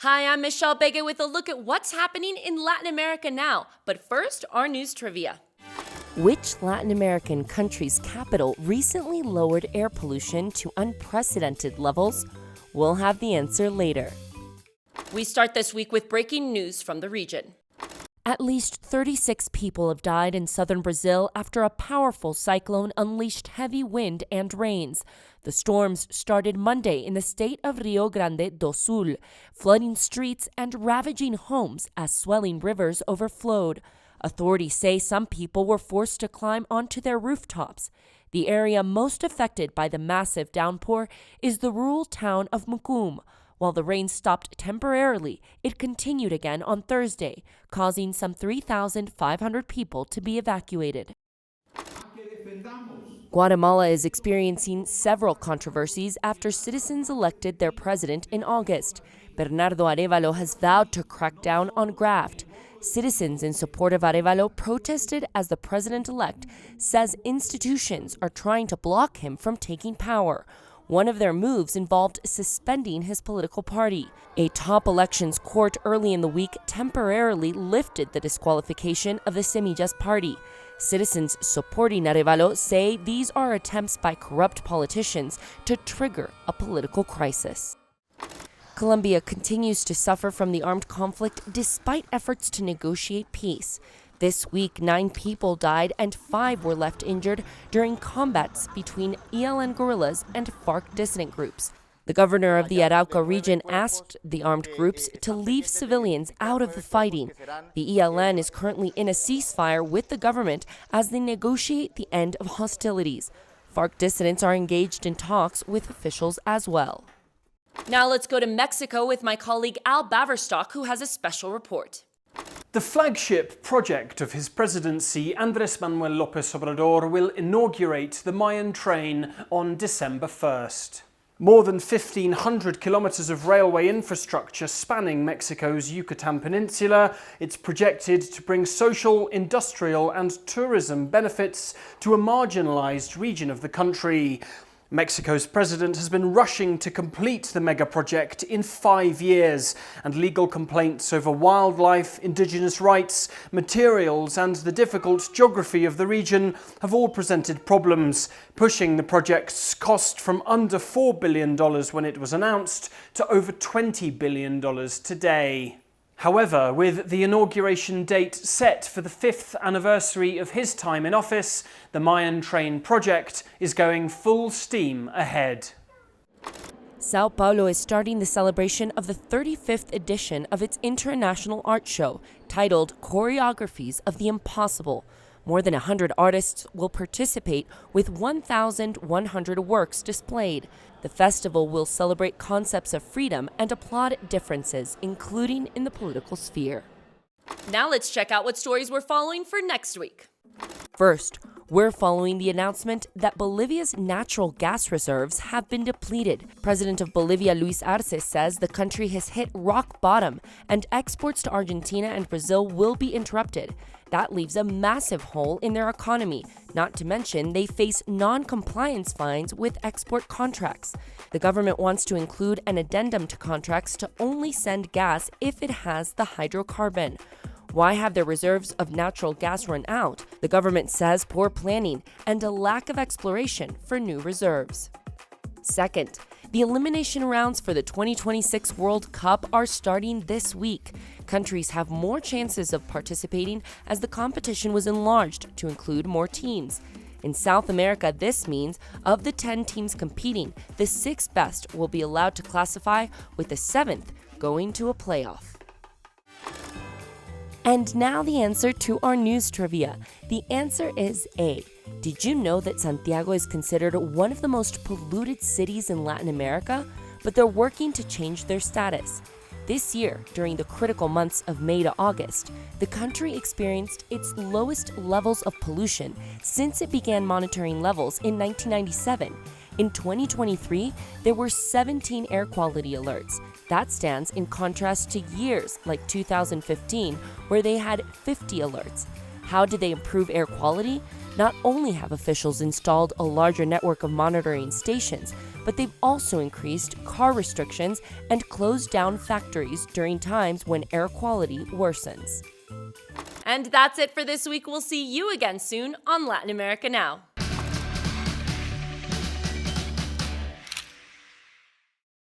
Hi, I'm Michelle Begue with a look at what's happening in Latin America now. But first, our news trivia. Which Latin American country's capital recently lowered air pollution to unprecedented levels? We'll have the answer later. We start this week with breaking news from the region. At least 36 people have died in southern Brazil after a powerful cyclone unleashed heavy wind and rains. The storms started Monday in the state of Rio Grande do Sul, flooding streets and ravaging homes as swelling rivers overflowed. Authorities say some people were forced to climb onto their rooftops. The area most affected by the massive downpour is the rural town of Mucum. While the rain stopped temporarily, it continued again on Thursday, causing some 3,500 people to be evacuated. Guatemala is experiencing several controversies after citizens elected their president in August. Bernardo Arévalo has vowed to crack down on graft. Citizens in support of Arévalo protested as the president-elect says institutions are trying to block him from taking power. One of their moves involved suspending his political party. A top elections court early in the week temporarily lifted the disqualification of the Semillas party. Citizens supporting Arévalo say these are attempts by corrupt politicians to trigger a political crisis. Colombia continues to suffer from the armed conflict despite efforts to negotiate peace. This week, 9 people died and 5 were left injured during combats between ELN guerrillas and FARC dissident groups. The governor of the Arauca region asked the armed groups to leave civilians out of the fighting. The ELN is currently in a ceasefire with the government as they negotiate the end of hostilities. FARC dissidents are engaged in talks with officials as well. Now let's go to Mexico with my colleague Al Baverstock, who has a special report. The flagship project of his presidency, Andrés Manuel López Obrador, will inaugurate the Mayan train on December 1st. More than 1,500 kilometers of railway infrastructure spanning Mexico's Yucatan Peninsula, it's projected to bring social, industrial and tourism benefits to a marginalized region of the country. Mexico's president has been rushing to complete the mega project in 5 years, and legal complaints over wildlife, indigenous rights, materials and the difficult geography of the region have all presented problems, pushing the project's cost from under $4 billion when it was announced to over $20 billion today. However, with the inauguration date set for the 5th anniversary of his time in office, the Mayan train project is going full steam ahead. Sao Paulo is starting the celebration of the 35th edition of its international art show, titled Choreographies of the Impossible. More than 100 artists will participate with 1,100 works displayed. The festival will celebrate concepts of freedom and applaud differences, including in the political sphere. Now let's check out what stories we're following for next week. First, we're following the announcement that Bolivia's natural gas reserves have been depleted. President of Bolivia, Luis Arce, says the country has hit rock bottom and exports to Argentina and Brazil will be interrupted. That leaves a massive hole in their economy, not to mention they face non-compliance fines with export contracts. The government wants to include an addendum to contracts to only send gas if it has the hydrocarbon. Why have their reserves of natural gas run out? The government says poor planning and a lack of exploration for new reserves. Second, the elimination rounds for the 2026 World Cup are starting this week. Countries have more chances of participating as the competition was enlarged to include more teams. In South America, this means of the 10 teams competing, the 6 best will be allowed to classify, with the 7th going to a playoff. And now the answer to our news trivia. The answer is A. Did you know that Santiago is considered one of the most polluted cities in Latin America? But they're working to change their status. This year, during the critical months of May to August, the country experienced its lowest levels of pollution since it began monitoring levels in 1997. In 2023, there were 17 air quality alerts. That stands in contrast to years like 2015, where they had 50 alerts. How did they improve air quality? Not only have officials installed a larger network of monitoring stations, but they've also increased car restrictions and closed down factories during times when air quality worsens. And that's it for this week. We'll see you again soon on Latin America Now.